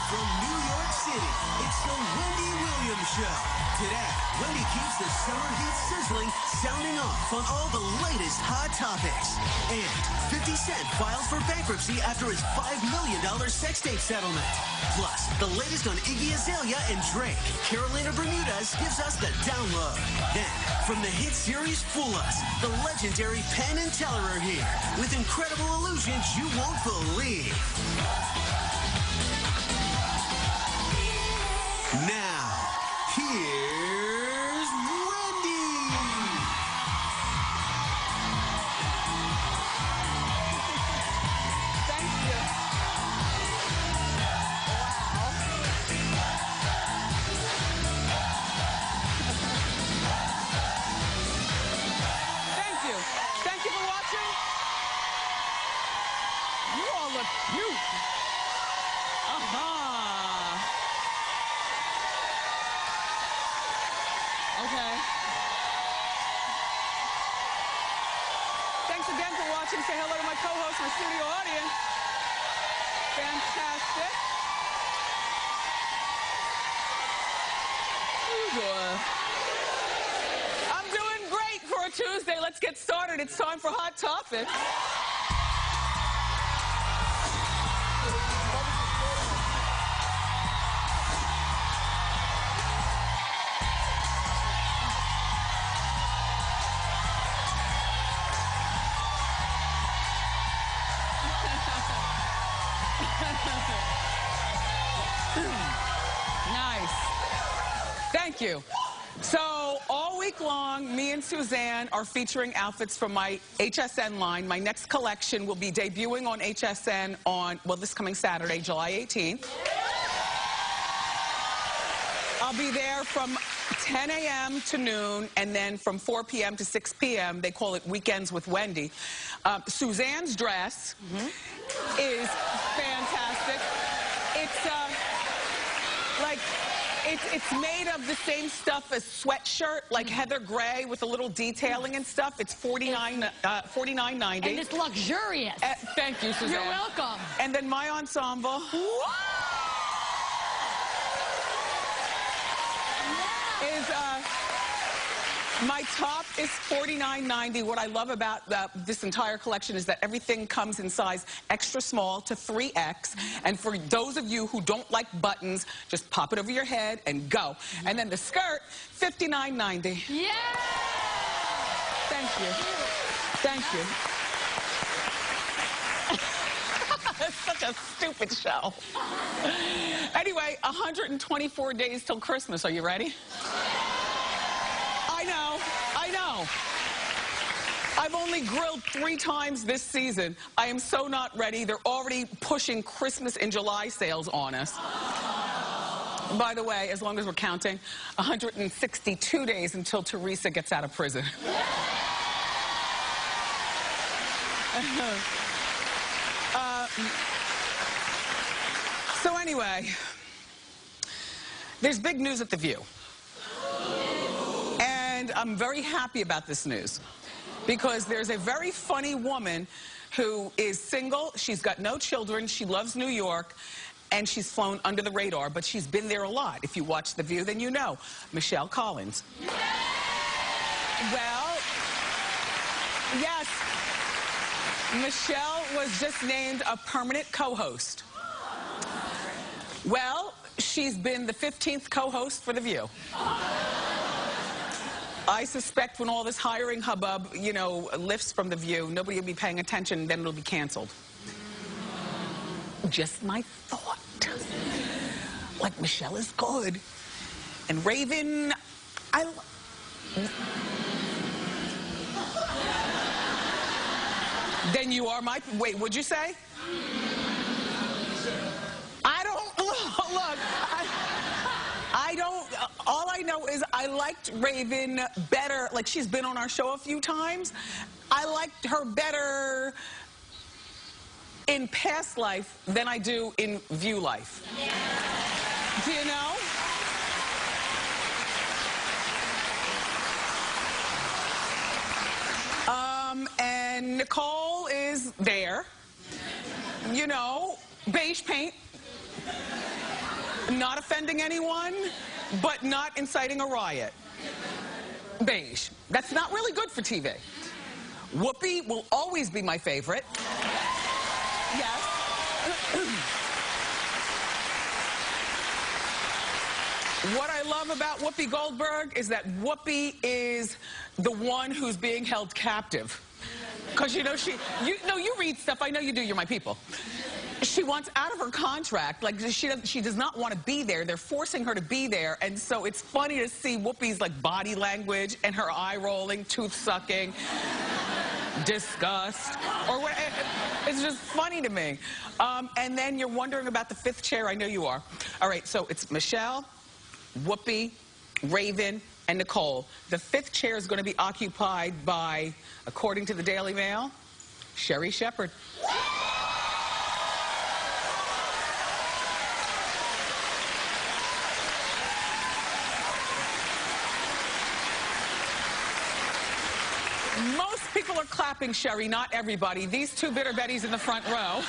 From New York City, it's the Wendy Williams Show. Today, Wendy keeps the summer heat sizzling, sounding off on all the latest hot topics. And 50 Cent files for bankruptcy after his $5 million sex tape settlement. Plus, the latest on Iggy Azalea and Drake. Carolina Bermudez gives us the download. Then, from the hit series Fool Us, the legendary Penn and Teller are here with incredible illusions you won't believe. Now, here's Wendy. Thank you. Wow. Thank you. Thank you for watching. You all look cute. Okay. Thanks again for watching. Say hello to my co-host, my studio audience. Fantastic. I'm doing great for a Tuesday. Let's get started. It's time for Hot Topics. Nice. Thank you. So all week long, me and Suzanne are featuring outfits from my HSN line. My next collection will be debuting on HSN on, well, this coming Saturday, July 18th. I'll be there from 10 a.m. to noon, and then from 4 p.m. to 6 p.m. They call it Weekends with Wendy. Suzanne's dress is fantastic. It's made of the same stuff as sweatshirt, like heather gray with a little detailing and stuff. It's $49.90. And it's luxurious. Thank you, Suzanne. You're welcome. And then my ensemble is my top is $49.90. What I love about this entire collection is that everything comes in size extra small to 3X. And for those of you who don't like buttons, just pop it over your head and go. And then the skirt, $59.90. Yeah! Thank you. Thank you. It's such a stupid show. Anyway, 124 days till Christmas. Are you ready? I know. I've only grilled 3 times this season. I am so not ready. They're already pushing Christmas in July sales on us. By the way, as long as we're counting, 162 days until Teresa gets out of prison. So anyway, there's big news at The View. And I'm very happy about this news because there's a very funny woman who is single. She's got no children. She loves New York. And she's flown under the radar, but she's been there a lot. If you watch The View, then you know. Michelle Collins. Well, yes. Michelle was just named a permanent co-host. Well, she's been the 15th co-host for The View. I suspect when all this hiring hubbub, you know, lifts from The View, nobody will be paying attention, then it'll be canceled. Just my thought. Like, Michelle is good. And Raven, Then you are my... Wait, what'd you say? I don't... Look, I don't... All I know is I liked Raven better. Like, she's been on our show a few times. I liked her better in past life than I do in View life. Do you know? And Nicole is there. You know, beige paint. Not offending anyone, but not inciting a riot. Beige. That's not really good for TV. Whoopi will always be my favorite. Yes. What I love about Whoopi Goldberg is that Whoopi is the one who's being held captive. Because, you know, you read stuff, I know you do, you're my people. She wants out of her contract, like she does not want to be there. They're forcing her to be there, and so it's funny to see Whoopi's like body language and her eye rolling, tooth sucking, disgust, or what. It's just funny to me. And then you're wondering about the fifth chair. I know you are. All right, so it's Michelle, Whoopi, Raven, and Nicole. The fifth chair is going to be occupied by, according to the Daily Mail, Sherri Shepherd. Most people are clapping Sherri, not everybody. These two bitter betties in the front row.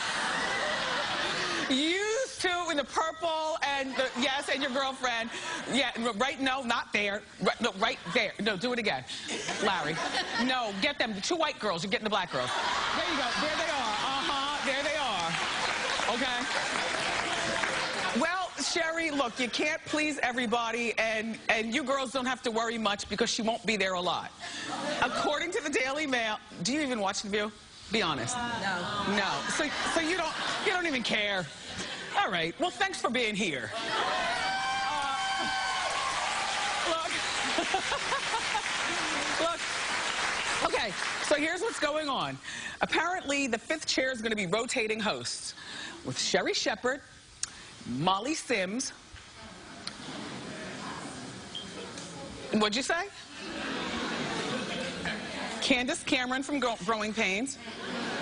You two in the purple and yes, and your girlfriend. Yeah, right, no, not there. Right, no, right there. No, do it again. Larry. No, get them. The two white girls, you're getting the black girls. There you go. There they are. There they are. Okay. Well, Sherri, look, you can't please everybody, and you girls don't have to worry much because she won't be there a lot. According to the Daily Mail, do you even watch The View? Be honest. No. No. So you don't even care. All right. Well, thanks for being here. Look. Look. Okay. So here's what's going on. Apparently, the fifth chair is going to be rotating hosts with Sherri Shepherd, Molly Sims. What'd you say? Candace Cameron from Growing Pains.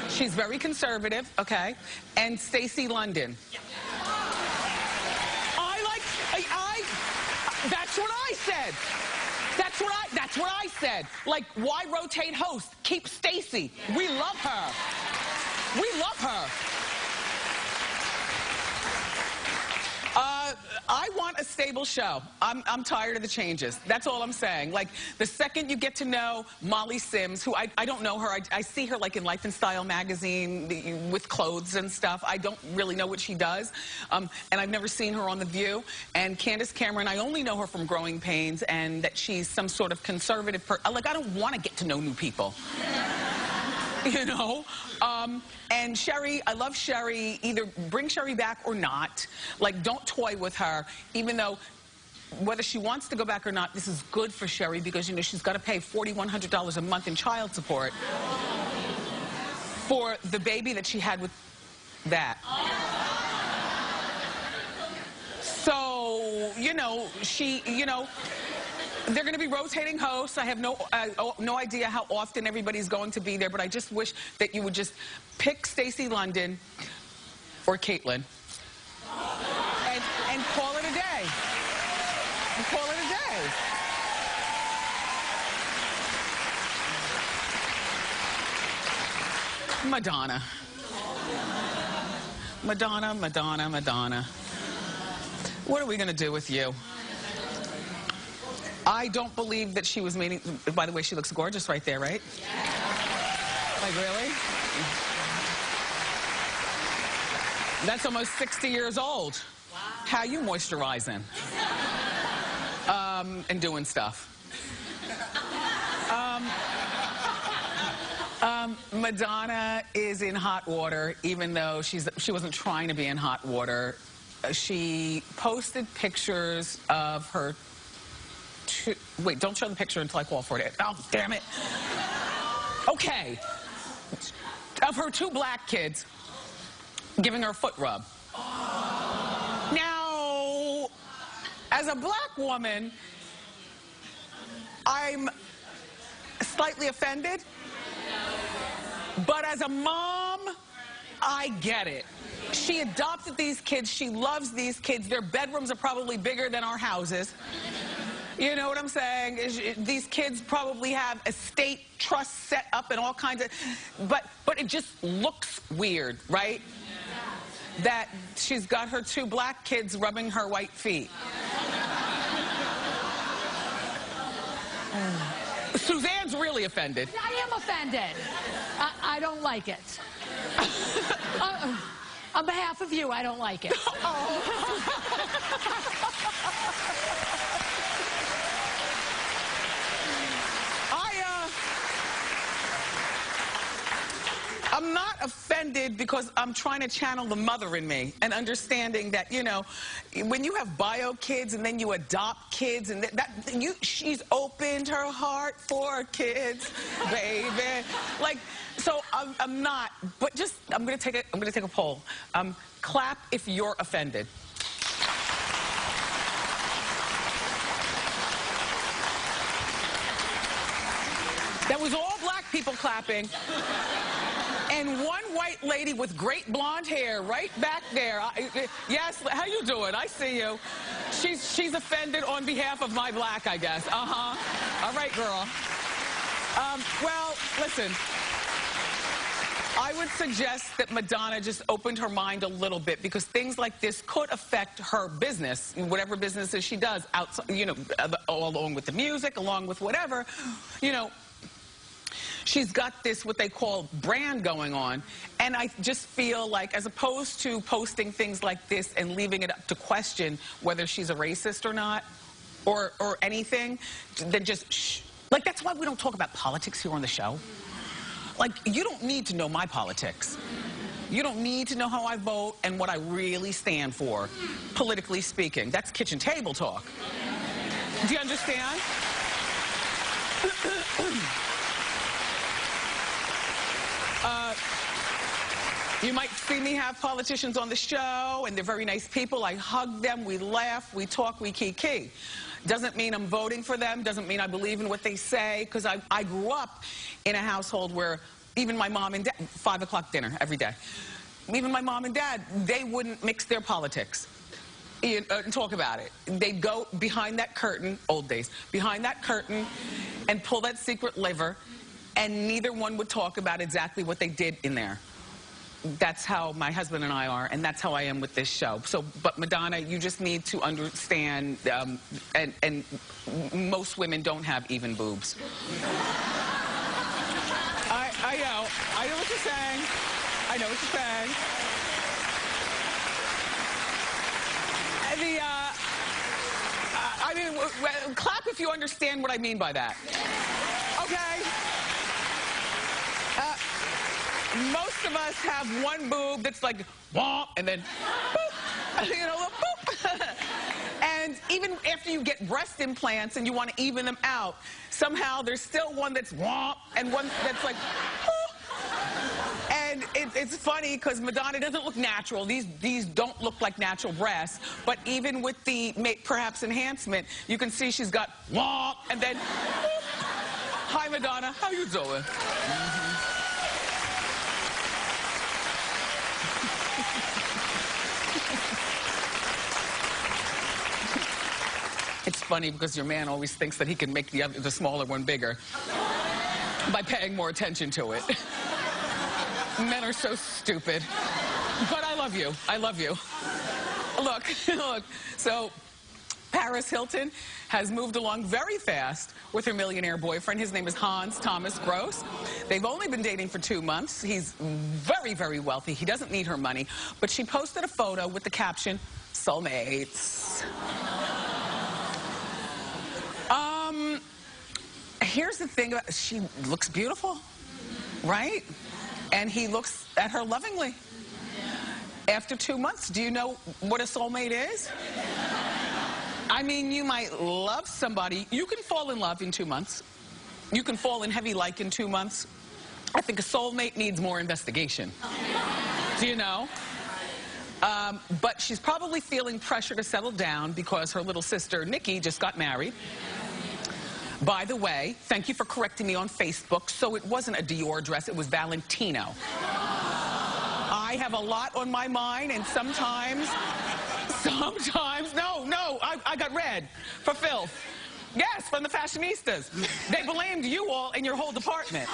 She's very conservative, okay? And Stacey London. That's what I said. That's what I said. Like, why rotate hosts? Keep Stacey. We love her. We love her. I want a stable show. I'm tired of the changes. That's all I'm saying. Like, the second you get to know Molly Sims, who I don't know her. I see her, like, in Life and Style magazine with clothes and stuff. I don't really know what she does. And I've never seen her on The View. And Candace Cameron, I only know her from Growing Pains, and that she's some sort of conservative like, I don't want to get to know new people. You know? And Sherri, I love Sherri. Either bring Sherri back or not. Like, don't toy with her, even though whether she wants to go back or not, this is good for Sherri because, you know, she's got to pay $4,100 a month in child support for the baby that she had with that. So, you know, they're going to be rotating hosts. I have no idea how often everybody's going to be there, but I just wish that you would just pick Stacey London or Caitlyn and call it a day. And call it a day. Madonna. Madonna, Madonna, Madonna. What are we going to do with you? I don't believe that she was meaning... By the way, she looks gorgeous right there, right? Like, really? That's almost 60 years old. Wow. How you moisturizing? And doing stuff. Madonna is in hot water, even though she wasn't trying to be in hot water. She posted pictures of her... Wait, don't show the picture until I call for it. Oh, damn it. Okay. Of her two black kids giving her a foot rub. Now, as a black woman, I'm slightly offended. But as a mom, I get it. She adopted these kids. She loves these kids. Their bedrooms are probably bigger than our houses. You know what I'm saying? These kids probably have estate trusts set up and all kinds of... But it just looks weird, right? that she's got her 2 black kids rubbing her white feet. Suzanne's really offended. I am offended. I don't like it. On behalf of you, I don't like it. I'm not offended because I'm trying to channel the mother in me and understanding that, you know, when you have bio kids and then you adopt kids and she's opened her heart for kids, baby. Like, so I'm not, but just, I'm gonna take a poll. Clap if you're offended. That was all black people clapping. And one white lady with great blonde hair right back there. Yes, how you doing? I see you. She's offended on behalf of my black, I guess. All right, girl. Well, listen. I would suggest that Madonna just opened her mind a little bit because things like this could affect her business, whatever businesses she does, outside, you know, along with the music, along with whatever, you know. She's got this, what they call brand going on. And I just feel like, as opposed to posting things like this and leaving it up to question whether she's a racist or not, or anything, then just shh. Like, that's why we don't talk about politics here on the show. Like, you don't need to know my politics. You don't need to know how I vote and what I really stand for, politically speaking. That's kitchen table talk. Do you understand? You might see me have politicians on the show, and they're very nice people. I hug them, we laugh, we talk, we kiki. Doesn't mean I'm voting for them, doesn't mean I believe in what they say, because I grew up in a household where even my mom and dad, 5 o'clock dinner every day, even my mom and dad, they wouldn't mix their politics and talk about it. They'd go behind that curtain, old days, behind that curtain and pull that secret lever, and neither one would talk about exactly what they did in there. That's how my husband and I are, and that's how I am with this show. So, but Madonna, you just need to understand, and most women don't have even boobs. I know what you're saying. I know what you're saying. I mean, clap if you understand what I mean by that. Okay? Most of us have one boob that's like, womp, and then, boop, you know, boop. And even after you get breast implants and you want to even them out, somehow there's still one that's womp and one that's like, boop. And it's funny because Madonna doesn't look natural. These don't look like natural breasts. But even with the perhaps enhancement, you can see she's got womp and then, boop. Hi, Madonna. How you doing? It's funny because your man always thinks that he can make the smaller one bigger by paying more attention to it. Men are so stupid. But I love you. I love you. Look, look. So Paris Hilton has moved along very fast with her millionaire boyfriend. His name is Hans Thomas Gross. They've only been dating for 2 months. He's very, very wealthy. He doesn't need her money. But she posted a photo with the caption, "Soulmates." Here's the thing, she looks beautiful, right? And he looks at her lovingly. After 2 months, do you know what a soulmate is? I mean, you might love somebody. You can fall in love in 2 months. You can fall in heavy like in 2 months. I think a soulmate needs more investigation. Do you know? But she's probably feeling pressure to settle down because her little sister, Nikki, just got married. By the way, thank you for correcting me on Facebook. So it wasn't a Dior dress, it was Valentino. I have a lot on my mind, and sometimes, no, I got red for filth. Yes, from the fashionistas. They blamed you all in your whole department.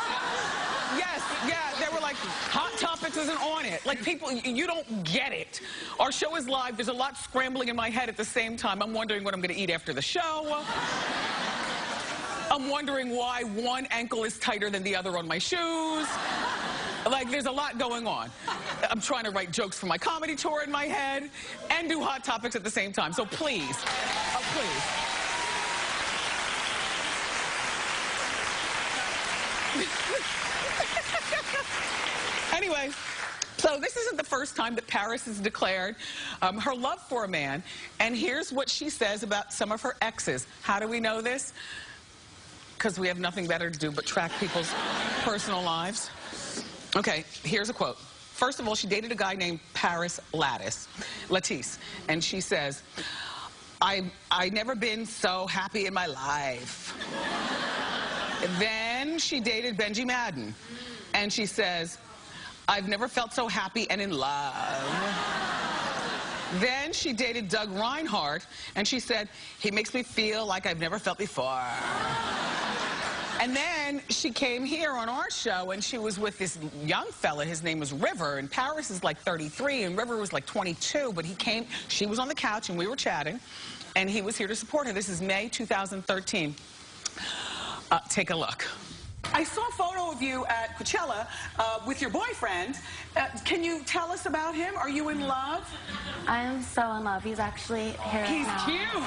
Yes, yeah, they were like, Hot Topics isn't on it. Like, people, you don't get it. Our show is live. There's a lot scrambling in my head at the same time. I'm wondering what I'm going to eat after the show. I'm wondering why one ankle is tighter than the other on my shoes. Like, there's a lot going on. I'm trying to write jokes for my comedy tour in my head and do Hot Topics at the same time. So please, please. Anyway, so this isn't the first time that Paris has declared her love for a man. And here's what she says about some of her exes. How do we know this? Because we have nothing better to do but track people's personal lives. Okay, here's a quote. First of all, she dated a guy named Paris Lattice, and she says, I never been so happy in my life. Then she dated Benji Madden, and she says, I've never felt so happy and in love. Then she dated Doug Reinhardt, and she said, he makes me feel like I've never felt before. And then she came here on our show, and she was with this young fella. His name was River, and Paris is like 33, and River was like 22. But he came, she was on the couch, and we were chatting, and he was here to support her. This is May 2013. Take a look. I saw a photo of you at Coachella with your boyfriend. Can you tell us about him? Are you in love? I am so in love. He's actually here right now. He's cute.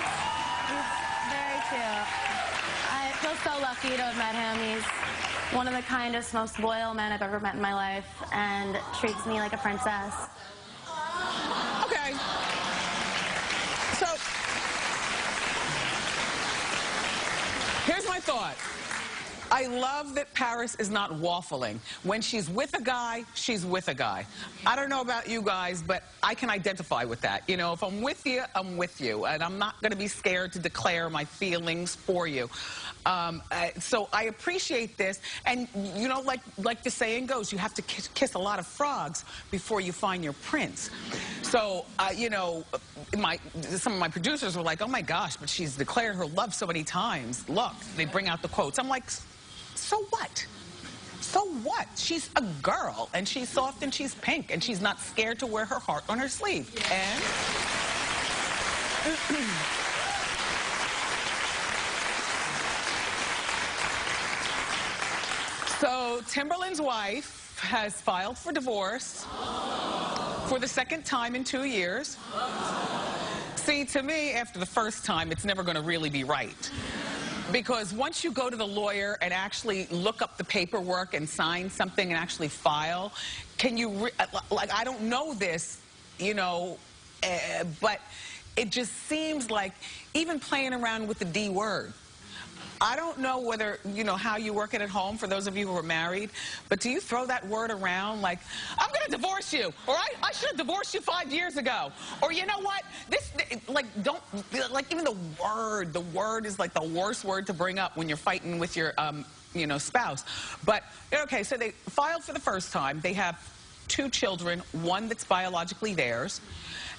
He's very cute. I feel so lucky to have met him. He's one of the kindest, most loyal men I've ever met in my life and treats me like a princess. Okay. So, here's my thought. I love that Paris is not waffling. When she's with a guy, she's with a guy. I don't know about you guys, but I can identify with that. You know, if I'm with you, I'm with you. And I'm not going to be scared to declare my feelings for you. So I appreciate this. And, you know, like the saying goes, you have to kiss a lot of frogs before you find your prince. So, you know, some of my producers were like, oh, my gosh, but she's declared her love so many times. Look, they bring out the quotes. I'm like, so what? So what? She's a girl, and she's soft, and she's pink, and she's not scared to wear her heart on her sleeve. And so Timbaland's wife has filed for divorce for the second time in 2 years. See, to me, after the first time, it's never going to really be right. Because once you go to the lawyer and actually look up the paperwork and sign something and actually file, can you, like, I don't know this, you know, but it just seems like even playing around with the D word. I don't know whether, you know, how you work it at home for those of you who are married, but do you throw that word around like, I'm going to divorce you, or I should have divorced you 5 years ago, or you know what, this, like, don't, like, even the word is like the worst word to bring up when you're fighting with your, you know, spouse. But, okay, so they filed for the first time. They have 2 children, one that's biologically theirs,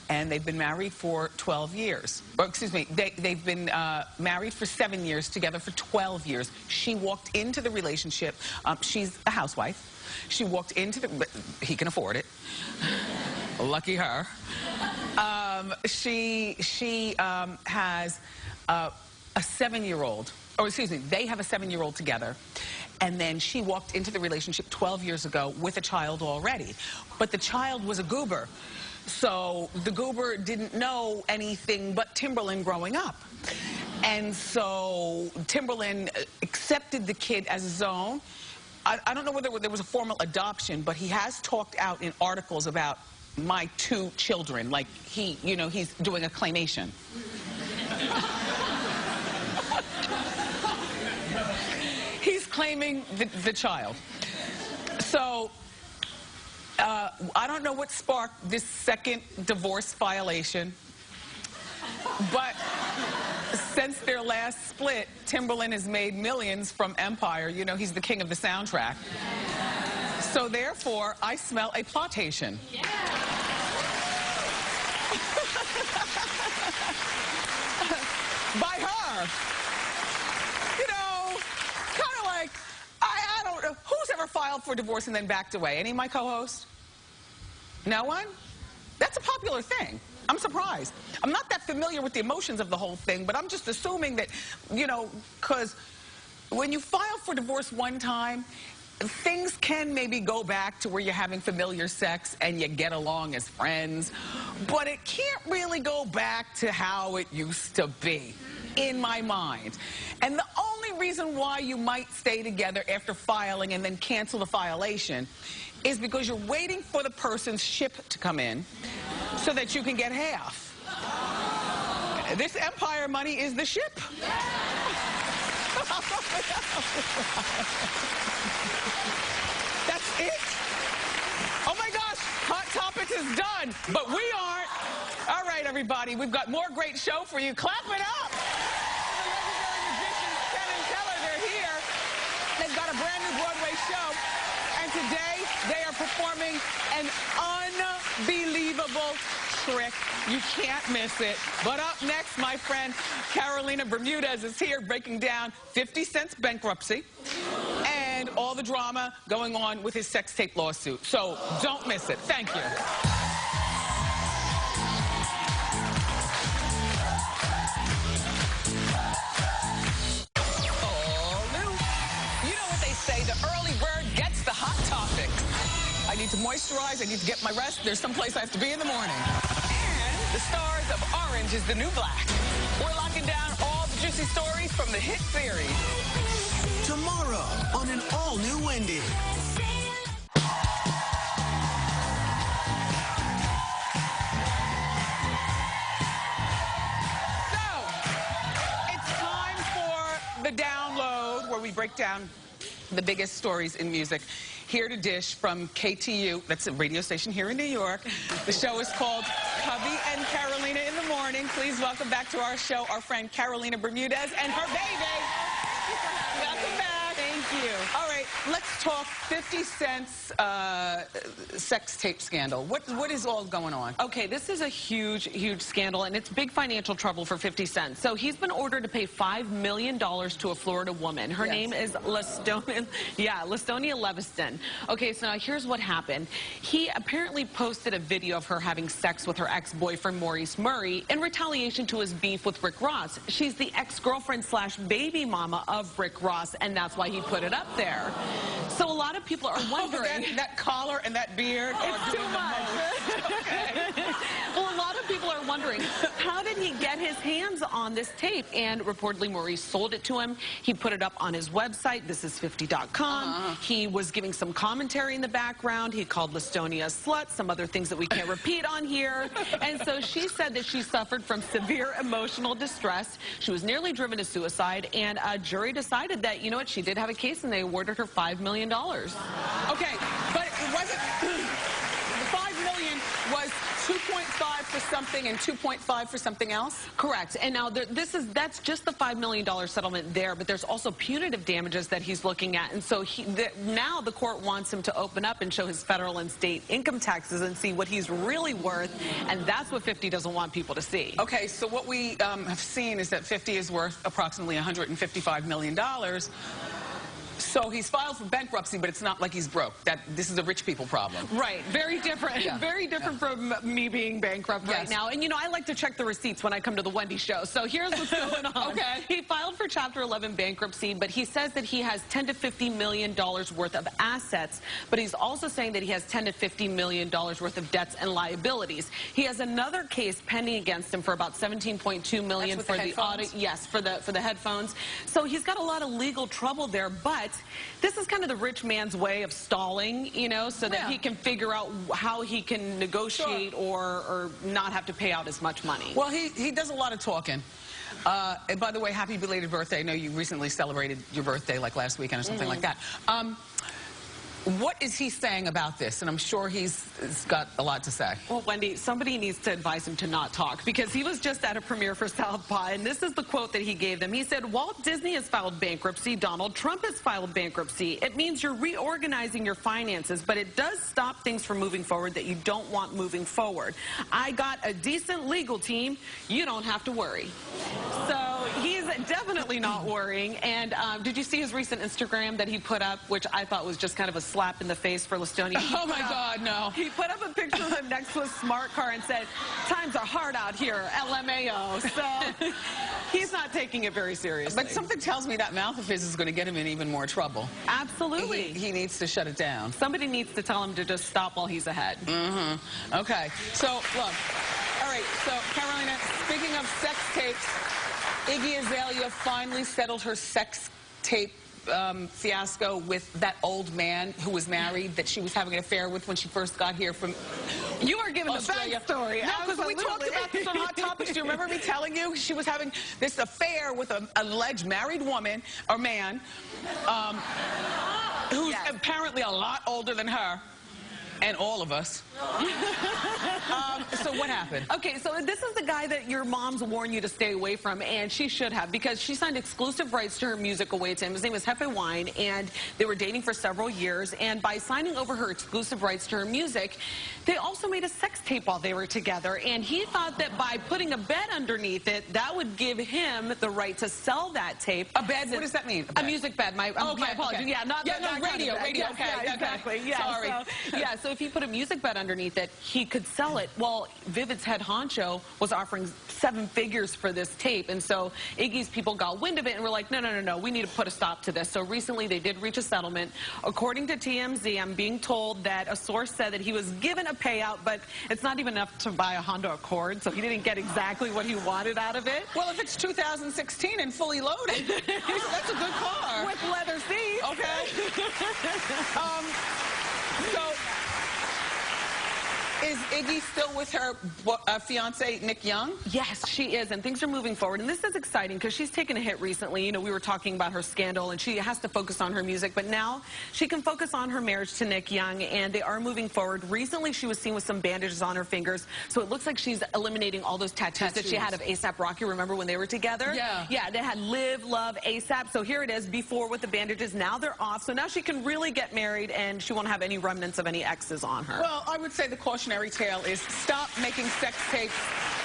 and they've been married for 12 years. Or, excuse me, they've been married for 7 years, together for 12 years. She walked into the relationship. She's a housewife. She walked into the... He can afford it. Lucky her. She has a 7-year-old. Or, excuse me, they have a 7-year-old together. And then she walked into the relationship 12 years ago with a child already. But the child was a goober. So the goober didn't know anything but Timbaland growing up. And so Timbaland accepted the kid as his own. I don't know whether there was a formal adoption, but he has talked out in articles about my 2 children. Like, he, you know, he's doing a claimation. He's claiming the child. So... I don't know what sparked this second divorce violation, but since their last split, Timbaland has made millions from Empire. You know, he's the king of the soundtrack. So therefore, I smell a plotation. Yeah. By her. ever filed for divorce and then backed away? Any of my co-hosts? No one? That's a popular thing. I'm surprised. I'm not that familiar with the emotions of the whole thing, but I'm just assuming that, you know, because when you file for divorce one time, things can maybe go back to where you're having familiar sex and you get along as friends, but it can't really go back to how it used to be, in my mind. And the only reason why you might stay together after filing and then cancel the filation is because you're waiting for the person's ship to come in so that you can get half. This Empire money is the ship. That's it. Oh my gosh, Hot Topics is done, but we aren't. All right, everybody, we've got more great show for you. Clap it up. The legendary musicians Penn and Teller, they're here. They've got a brand new Broadway show, and today they are performing an unbelievable trick. You can't miss it. But up next, my friend Carolina Bermudez is here breaking down 50 Cent's bankruptcy and all the drama going on with his sex tape lawsuit. So don't miss it. Thank you. All new. You know what they say, the early bird gets the hot topics. I need to moisturize, I need to get my rest. There's someplace I have to be in the morning. And the stars of Orange is the New Black. We're locking down all the juicy stories from the hit series. Tomorrow on an all-new Wendy. So, it's time for the download where we break down the biggest stories in music. Here to dish from KTU, that's a radio station here in New York. The show is called Cubby and Carolina in the Morning. Please welcome back to our show our friend Carolina Bermudez and her baby. Welcome back. Thank you. All right, let's talk 50 Cent's sex tape scandal. What is all going on? Okay, this is a huge scandal, and it's big financial trouble for 50 Cent. So he's been ordered to pay $5 million to a Florida woman. Her name is Lastonia Leviston. Okay, so now here's what happened. He apparently posted a video of her having sex with her ex-boyfriend, Maurice Murray, in retaliation to his beef with Rick Ross. She's the ex-girlfriend / baby mama of Rick Ross, and that's why he put it up there. So a lot of people are wondering... that collar and that beard are too much. Okay. Well, a lot of people are wondering, how did he get his hands on this tape? And reportedly, Maurice sold it to him. He put it up on his website, thisis50.com. He was giving some commentary in the background. He called Lastonia a slut, some other things that we can't repeat on here. And so she said that she suffered from severe emotional distress. She was nearly driven to suicide, and a jury decided that, you know what, she did have a case, and they awarded her $5 million. Okay, but it wasn't... The $5 million was 2.5 for something and 2.5 for something else? Correct. And now that's just the $5 million settlement there, but there's also punitive damages that he's looking at. And so now the court wants him to open up and show his federal and state income taxes and see what he's really worth, and that's what 50 doesn't want people to see. Okay, so what we have seen is that 50 is worth approximately $155 million. So he's filed for bankruptcy, but it's not like he's broke. This is a rich people problem. Right. Very different. Yeah. Very different from me being bankrupt right now. And, you know, I like to check the receipts when I come to the Wendy show. So here's what's going on. Okay. He filed for Chapter 11 bankruptcy, but he says that he has $10 to $50 million worth of assets, but he's also saying that he has $10 to $50 million worth of debts and liabilities. He has another case pending against him for about $17.2 million for the audit. Yes, for the headphones. So he's got a lot of legal trouble there, but this is kind of the rich man's way of stalling, you know, so that he can figure out how he can negotiate or not have to pay out as much money. Well, he does a lot of talking. And by the way, happy belated birthday. I know you recently celebrated your birthday like last weekend or something like that. What is he saying about this? And I'm sure he's got a lot to say. Well, Wendy, somebody needs to advise him to not talk, because he was just at a premiere for South by, and this is the quote that he gave them. He said, Walt Disney has filed bankruptcy. Donald Trump has filed bankruptcy. It means you're reorganizing your finances, but it does stop things from moving forward that you don't want moving forward. I got a decent legal team. You don't have to worry. So, He's definitely not worrying. And did you see his recent Instagram that he put up, which I thought was just kind of a slap in the face for Listonia? Oh, my God, no. He put up a picture of him next to a smart car and said, "Times are hard out here, LMAO." So he's not taking it very seriously. But something tells me that mouth of his is going to get him in even more trouble. Absolutely. He needs to shut it down. Somebody needs to tell him to just stop while he's ahead. Mm-hmm. Okay. So, look. All right. So, Carolina, speaking of sex tapes, Iggy Azalea finally settled her sex tape fiasco with that old man who was married that she was having an affair with when she first got here from You are giving Australia. the backstory. No, because we talked about this on Hot Topics. Do you remember me telling you she was having this affair with an alleged married woman or man who's apparently a lot older than her and all of us. So what happened? Okay, so this is the guy that your mom's warned you to stay away from, and she should have, because she signed exclusive rights to her music away to him. His name is Hefe Wine, and they were dating for several years, and by signing over her exclusive rights to her music, they also made a sex tape while they were together, and he thought that by putting a bed underneath it, that would give him the right to sell that tape. A bed? What does that mean? A music bed. My apologies. Okay. Yeah, not yeah, that no, radio, kind of radio. yes, Okay, yeah, exactly. Yeah, sorry. So if he put a music bed underneath it, he could sell it. Well, Vivid's head honcho was offering 7 figures for this tape, and so Iggy's people got wind of it and were like, no, we need to put a stop to this. So recently they did reach a settlement. According to TMZ, I'm being told that a source said that he was given a payout, but it's not even enough to buy a Honda Accord, so he didn't get exactly what he wanted out of it. Well, if it's 2016 and fully loaded, that's a good car. With leather seats. Okay. So, is Iggy still with her fiance, Nick Young? Yes, she is, and things are moving forward. And this is exciting because she's taken a hit recently. You know, we were talking about her scandal, and she has to focus on her music. But now she can focus on her marriage to Nick Young, and they are moving forward. Recently, she was seen with some bandages on her fingers, so it looks like she's eliminating all those tattoos that she had of A$AP Rocky. Remember when they were together? Yeah. Yeah, they had Live, Love, A$AP. So here it is, before with the bandages. Now they're off. So now she can really get married, and she won't have any remnants of any exes on her. Well, I would say the cautionary tale is stop making sex tapes,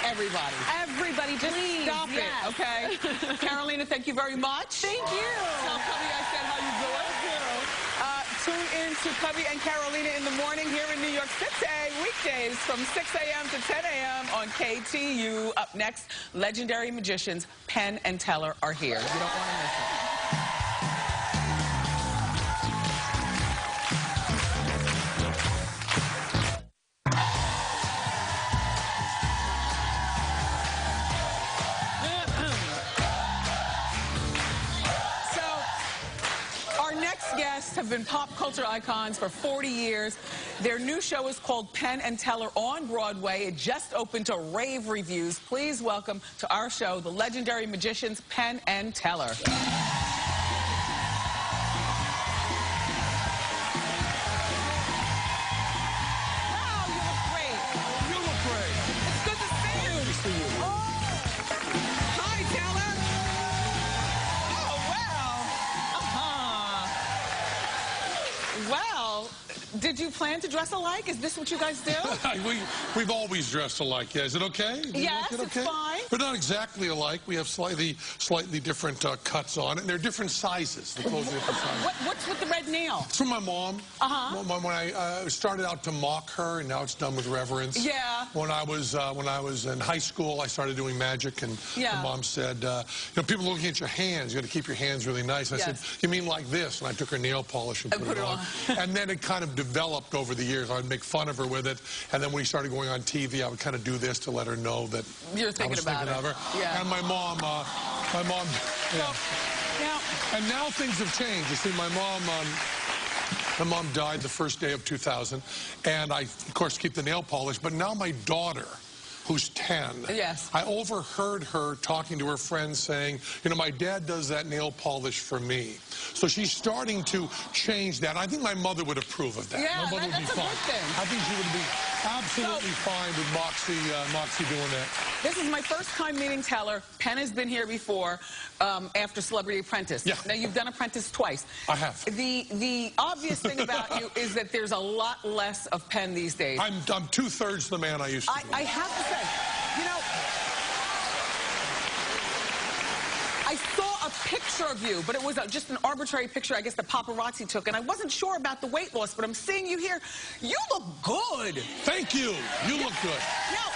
everybody. Everybody, just Please, stop it, okay? Carolina, thank you very much. Thank you. Tell Cubby I said how you doing. Tune in to Cubby and Carolina in the morning here in New York City, weekdays from 6 a.m. to 10 a.m. on KTU. Up next, legendary magicians Penn and Teller are here. You don't want to miss it. Guests have been pop culture icons for 40 years. Their new show is called Penn and Teller on Broadway. It just opened to rave reviews. Please welcome to our show the legendary magicians Penn and Teller. Did you plan to dress alike? Is this what you guys do? We've always dressed alike. Yeah, is it okay? Yes, it's fine. We're not exactly alike. We have slightly different cuts on it, and they're different sizes. The clothes are different sizes. What's with the red nail? It's from my mom. When I started out to mock her, and now it's done with reverence. Yeah. When I was in high school, I started doing magic, and my mom said, you know, people looking at your hands. You got to keep your hands really nice. And I said, you mean like this? And I took her nail polish and put it on. And then it kind of developed over the years. I would make fun of her with it, and then when we started going on TV, I would kind of do this to let her know that I was thinking of her. Yeah. And my mom, yeah. And now things have changed. You see, my mom died the first day of 2000, and I, of course, keep the nail polish. But now my daughter, who's 10. Yes. I overheard her talking to her friends saying, you know, my dad does that nail polish for me. So she's starting to change that. I think my mother would approve of that. Yeah, my mother would be fine. I think she would be absolutely fine with Moxie doing that. This is my first time meeting Teller. Penn has been here before after Celebrity Apprentice. Yeah. Now, you've done Apprentice twice. I have. The obvious thing about you is that there's a lot less of Penn these days. I'm 2/3 the man I used to be. I have to say, you know, I saw a picture of you, but it was just an arbitrary picture I guess the paparazzi took, and I wasn't sure about the weight loss, but I'm seeing you here. You look good. Thank you. You look good. Now,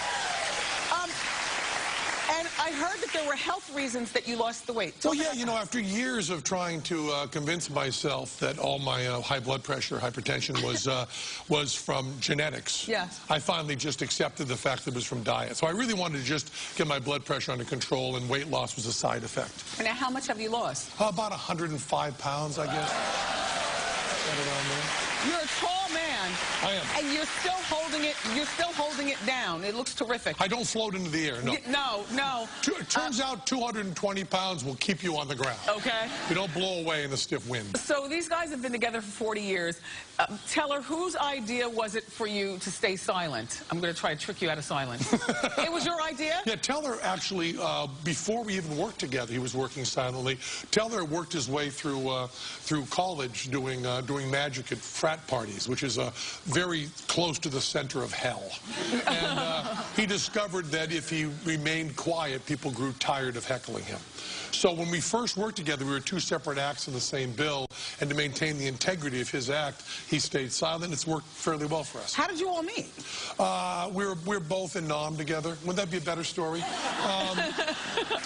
and I heard that there were health reasons that you lost the weight. Well, yeah, you know, after years of trying to convince myself that all my high blood pressure, hypertension was from genetics, yes, I finally just accepted the fact that it was from diet. So I really wanted to just get my blood pressure under control, and weight loss was a side effect. Now, how much have you lost? About 105 pounds, I guess. Right around there. You're a tall man. I am. And you're still holding it down. It looks terrific. I don't float into the air, no. No. It turns out 220 pounds will keep you on the ground. Okay. You don't blow away in the stiff wind. So these guys have been together for 40 years. Teller, whose idea was it for you to stay silent? I'm going to try to trick you out of silence. It was your idea? Yeah, Teller actually, before we even worked together, he was working silently. Teller worked his way through college doing magic at frat parties, which is very close to the center of hell. And he discovered that if he remained quiet, people grew tired of heckling him. So when we first worked together, we were two separate acts in the same bill, and to maintain the integrity of his act, he stayed silent. It's worked fairly well for us. How did you all meet? We're both in Nam together. Wouldn't that be a better story?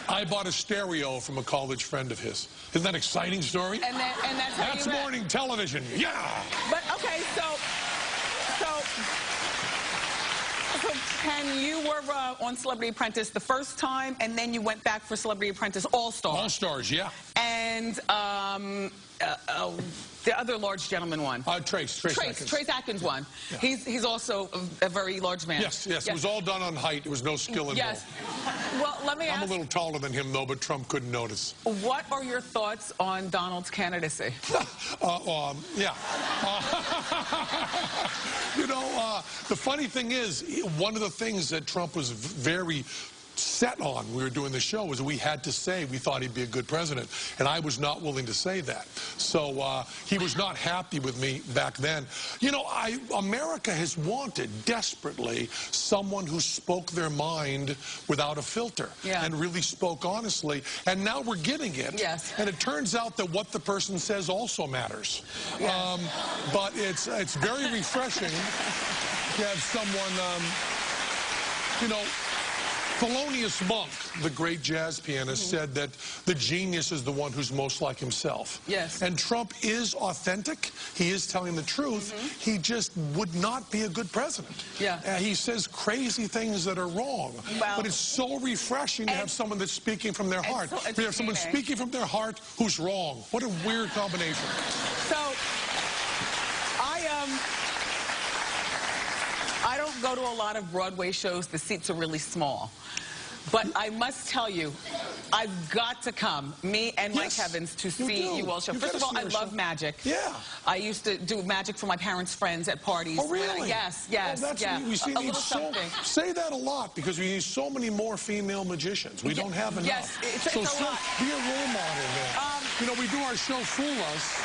I bought a stereo from a college friend of his. Isn't that an exciting story? And that's how That's you met. morning television. Yeah. But okay, so Penn, you were on Celebrity Apprentice the first time, and then you went back for Celebrity Apprentice All-Star. All-Stars, yeah. And the other large gentleman won. Trace Atkins won. Yeah. He's also a very large man. Yes. It was all done on height. There was no skill involved. Yes. Well, let me ask. I'm a little taller than him, though, but Trump couldn't notice. What are your thoughts on Donald's candidacy? Yeah. You know, the funny thing is, one of the things that Trump was very set on when we were doing the show was we had to say we thought he'd be a good president, and I was not willing to say that. So he was not happy with me back then. You know, America has wanted desperately someone who spoke their mind without a filter, and really spoke honestly, and now we're getting it. Yes. And it turns out that what the person says also matters. Yes. But it's very refreshing to have someone, you know, Thelonious Monk, the great jazz pianist, said that the genius is the one who's most like himself. Yes. And Trump is authentic. He is telling the truth. He just would not be a good president. Yeah. He says crazy things that are wrong. Well, but it's so refreshing to have someone that's speaking from their heart. We have someone speaking from their heart who's wrong. What a weird combination. So, I don't go to a lot of Broadway shows. The seats are really small. But I must tell you, I've got to come, me and Mike Evans, to see you all show. First of all, I love magic. Yeah. I used to do magic for my parents' friends at parties. Oh, really? Yes. We see a little something. Say that a lot, because we need so many more female magicians. We don't have enough. Yes, it's a lot. Be a role model there. You know, we do our show Fool Us,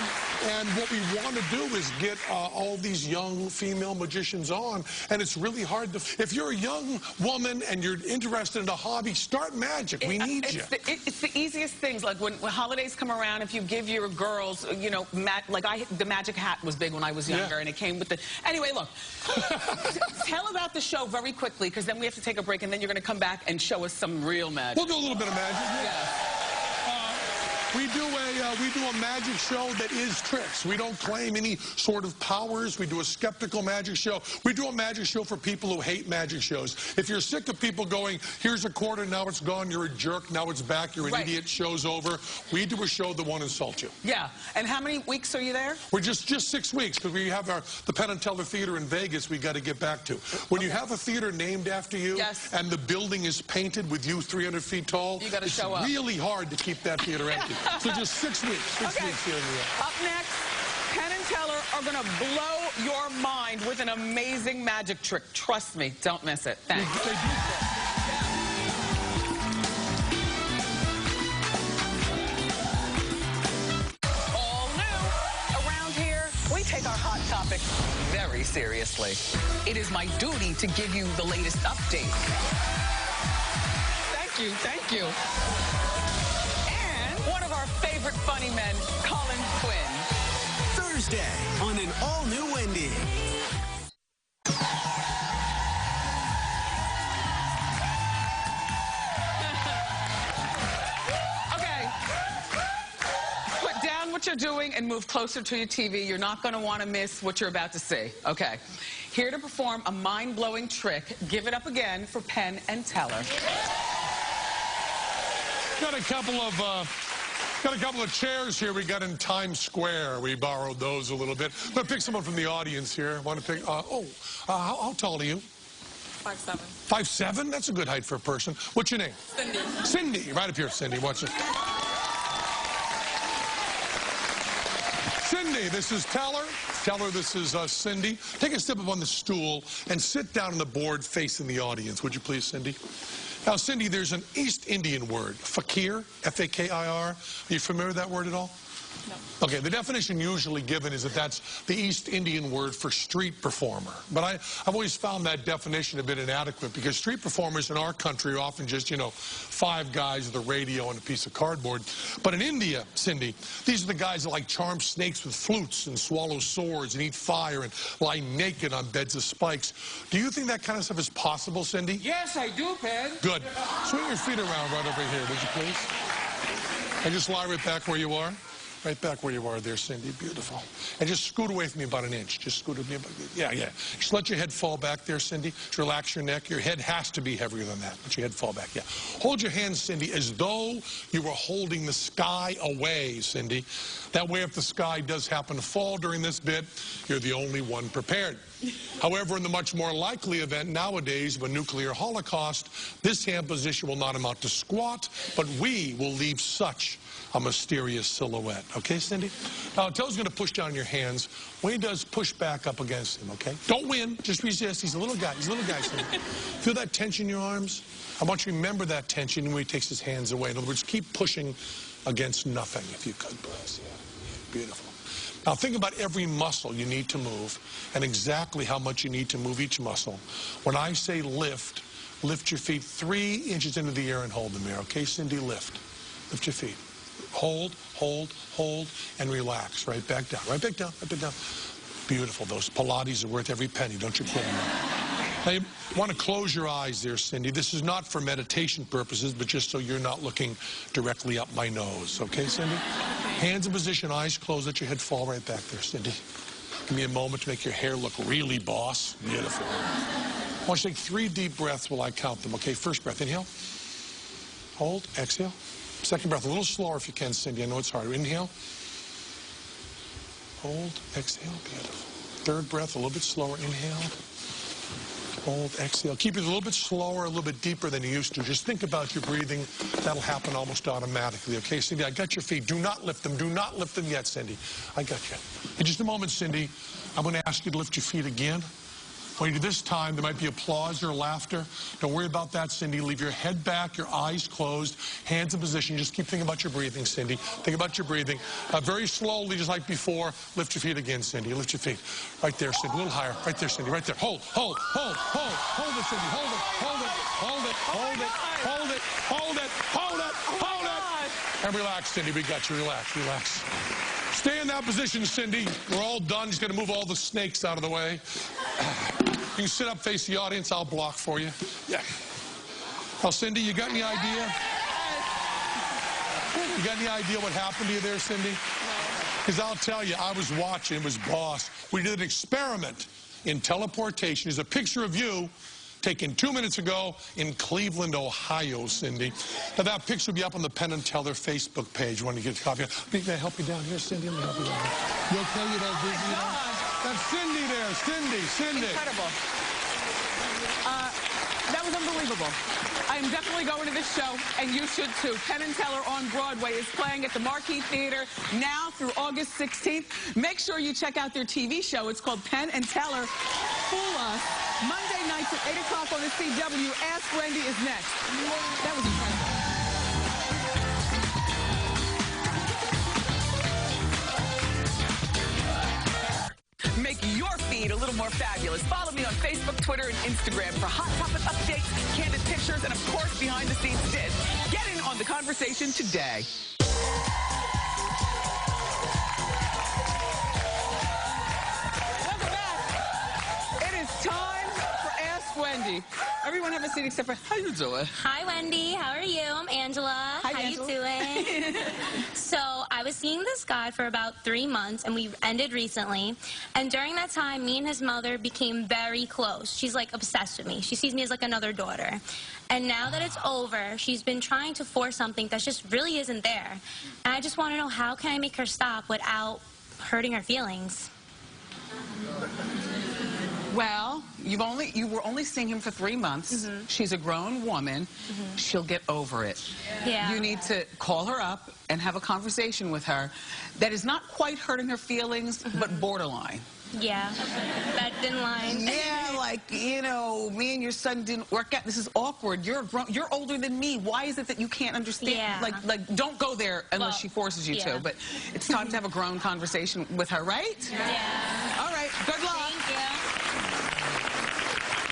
and what we want to do is get all these young female magicians on, and it's really hard to... If you're a young woman and you're interested in a hobby, start magic. We need you. It's the easiest things. Like when holidays come around, if you give your girls, you know, the magic hat was big when I was younger, and it came with the... Anyway, look, tell about the show very quickly, because then we have to take a break, and then you're going to come back and show us some real magic. We'll do a little bit of magic. Yes. We do a magic show that is tricks. We don't claim any sort of powers. We do a skeptical magic show. We do a magic show for people who hate magic shows. If you're sick of people going, here's a quarter, now it's gone, you're a jerk, now it's back, you're an idiot, show's over, we do a show that won't insult you. Yeah. And how many weeks are you there? We're just 6 weeks, because we have the Penn and Teller Theater in Vegas we got to get back to. When you have a theater named after you, and the building is painted with you 300 feet tall, you got to show up. It's really hard to keep that theater empty. So just 6 weeks. 6 weeks here in New York. Up next, Penn and Teller are going to blow your mind with an amazing magic trick. Trust me. Don't miss it. Thanks. All new. Around here, we take our hot topics very seriously. It is my duty to give you the latest update. Thank you. our favorite funny men, Colin Quinn. Thursday on an all-new Wendy. Okay. Put down what you're doing and move closer to your TV. You're not going to want to miss what you're about to see. Okay. Here to perform a mind-blowing trick. Give it up again for Penn and Teller. Got a couple of chairs here we got in Times Square. We borrowed those a little bit. I'm going to pick someone from the audience here. Want to pick, how tall are you? 5'7". 5'7"? That's a good height for a person. What's your name? Cindy. Cindy. Right up here, Cindy. Watch it. Cindy, this is Teller. Teller, this is Cindy. Take a step up on the stool and sit down on the board facing the audience. Would you please, Cindy? Now, Cindy, there's an East Indian word, fakir, F-A-K-I-R. Are you familiar with that word at all? No. Okay, the definition usually given is that that's the East Indian word for street performer. But I've always found that definition a bit inadequate because street performers in our country are often just, you know, 5 guys with a radio and a piece of cardboard. But in India, Cindy, these are the guys that like charm snakes with flutes and swallow swords and eat fire and lie naked on beds of spikes. Do you think that kind of stuff is possible, Cindy? Yes, I do, Penn. Good. Swing your feet around right over here, would you please? And just lie right back where you are. Right back where you are there, Cindy. Beautiful. And just scoot away from me about an inch. Just scoot with me about, yeah. Just let your head fall back there, Cindy. Just relax your neck. Your head has to be heavier than that. Let your head fall back, yeah. Hold your hands, Cindy, as though you were holding the sky away, Cindy. That way, if the sky does happen to fall during this bit, you're the only one prepared. However, in the much more likely event nowadays of a nuclear holocaust, this hand position will not amount to squat, but we will leave such a mysterious silhouette. Okay, Cindy? Now, Tell's going to push down your hands. When he does, push back up against him, okay? Don't win. Just resist. He's a little guy. He's a little guy, Cindy. Feel that tension in your arms? I want you to remember that tension when he takes his hands away. In other words, keep pushing against nothing, if you could, please. Yeah. Beautiful. Now, think about every muscle you need to move and exactly how much you need to move each muscle. When I say lift, lift your feet 3 inches into the air and hold them there, okay, Cindy? Lift. Lift your feet. Hold, hold, hold, and relax. Right back down, right back down, right back down. Beautiful. Those Pilates are worth every penny. Don't you quit them. Now, you want to close your eyes there, Cindy. This is not for meditation purposes, but just so you're not looking directly up my nose. Okay, Cindy? Hands in position, eyes closed. Let your head fall right back there, Cindy. Give me a moment to make your hair look really boss. Beautiful. I want you to take 3 deep breaths while I count them. Okay, first breath. Inhale. Hold. Exhale. Second breath, a little slower if you can, Cindy. I know it's hard. Inhale. Hold. Exhale. Beautiful. Third breath, a little bit slower. Inhale. Hold. Exhale. Keep it a little bit slower, a little bit deeper than you used to. Just think about your breathing. That'll happen almost automatically. Okay, Cindy, I got your feet. Do not lift them. Do not lift them yet, Cindy. I got you. In just a moment, Cindy, I'm going to ask you to lift your feet again. When you do this time, there might be applause or laughter. Don't worry about that, Cindy. Leave your head back, your eyes closed, hands in position. Just keep thinking about your breathing, Cindy. Think about your breathing. Very slowly, just like before, lift your feet again, Cindy. Lift your feet. Right there, Cindy. A little higher. Right there, Cindy. Right there. Hold, hold, hold, hold. Hold it, Cindy. Hold it, hold it, hold it, hold it, hold it, hold it, hold it, hold it. And relax, Cindy. We got you. Relax, relax. Stay in that position, Cindy. We're all done. Just got to move all the snakes out of the way. You can sit up, face the audience. I'll block for you. Yeah. Now, Cindy, you got any idea? You got any idea what happened to you there, Cindy? Because I'll tell you, I was watching. It was boss. We did an experiment in teleportation. There's a picture of you taken 2 minutes ago in Cleveland, Ohio, Cindy. Now, that picture will be up on the Penn and Teller Facebook page when you get a copy. Can I help you down here, Cindy? Let me help you down here. You okay? You don't busy, you know? That's Cindy there. Cindy. Incredible. That was unbelievable. I am definitely going to this show, and you should too. Penn and Teller on Broadway is playing at the Marquee Theater now through August 16th. Make sure you check out their TV show. It's called Penn and Teller Fool Us. Monday nights at 8 o'clock on the CW. Ask Wendy is next. That was incredible. Make your feed a little more fabulous. Follow me on Facebook, Twitter, and Instagram for hot topic updates, candid pictures, and of course, behind-the-scenes tips. Get in on the conversation today. Wendy. Everyone have a seat except for, how you doing? Hi, Wendy. How are you? I'm Angela. Hi, How Angela. you doing? So I was seeing this guy for about 3 months, and we ended recently. And during that time, me and his mother became very close. She's, like, obsessed with me. She sees me as, like, another daughter. And now that it's over, she's been trying to force something that just really isn't there. And I just want to know, how can I make her stop without hurting her feelings? Well, you were only seeing him for 3 months. She's a grown woman. She'll get over it. Yeah. You need to call her up and have a conversation with her that is not quite hurting her feelings, but borderline. Yeah, that thin line. Yeah, like, you know, me and your son didn't work out. This is awkward. You're older than me. Why is it that you can't understand? Yeah. Like, don't go there unless she forces you to. But it's time to have a grown conversation with her, right? Yeah. All right. Good luck. Thank you.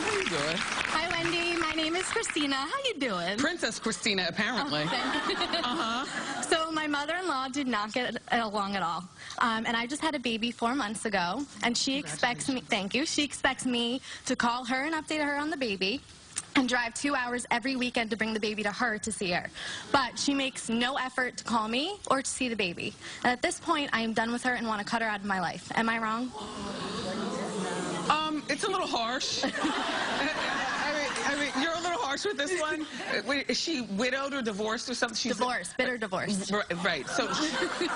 How you doing? Hi, Wendy. My name is Christina. How you doing? Princess Christina, apparently. So my mother-in-law did not get along at all. And I just had a baby 4 months ago. And she expects me, thank you, she expects me to call her and update her on the baby and drive 2 hours every weekend to bring the baby to her to see her. But she makes no effort to call me or to see the baby. And at this point, I am done with her and want to cut her out of my life. Am I wrong? It's a little harsh. I mean, you're a little harsh with this one. Wait, is she widowed or divorced or something? She's Divorced, bitter divorce. Right. So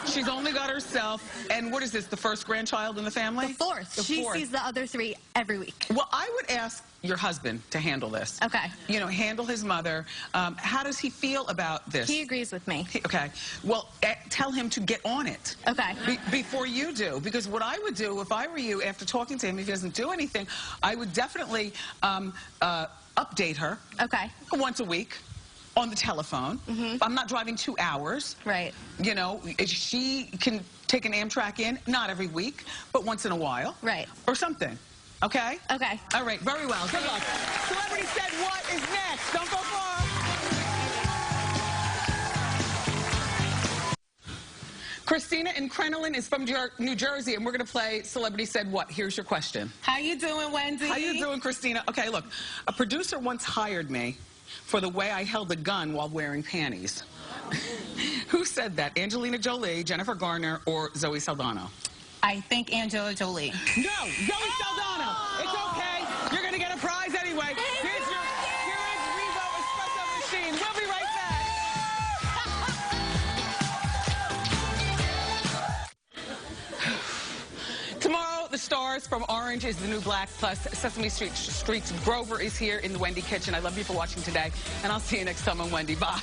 she's only got herself. And what is this, the first grandchild in the family? The fourth. She sees the other 3 every week. Well, I would ask your husband to handle this. Okay. You know, handle his mother. How does he feel about this? He agrees with me. Okay. Well, tell him to get on it. Okay. Before you do. Because what I would do, if I were you, after talking to him, if he doesn't do anything, I would definitely update her. Okay. Once a week. On the telephone. I'm not driving 2 hours. Right. You know, she can take an Amtrak in, not every week, but once in a while. Right. Or something. Okay? Okay. All right, very well. Good luck. Celebrity Said What is next. Don't go far. Christina in Crenoline is from New Jersey, and we're going to play Celebrity Said What. Here's your question. How you doing, Wendy? How you doing, Christina? Okay, look. A producer once hired me for the way I held a gun while wearing panties. Who said that? Angelina Jolie, Jennifer Garner, or Zoe Saldana? I think Angela Jolie. No, Zoe Saldana. It's okay. You're going to get a prize anyway. Here's your Revo espresso machine. We'll be right back. Tomorrow, the stars from Orange is the New Black, plus Sesame Street's Grover is here in the Wendy kitchen. I love you for watching today, and I'll see you next time on Wendy. Bye.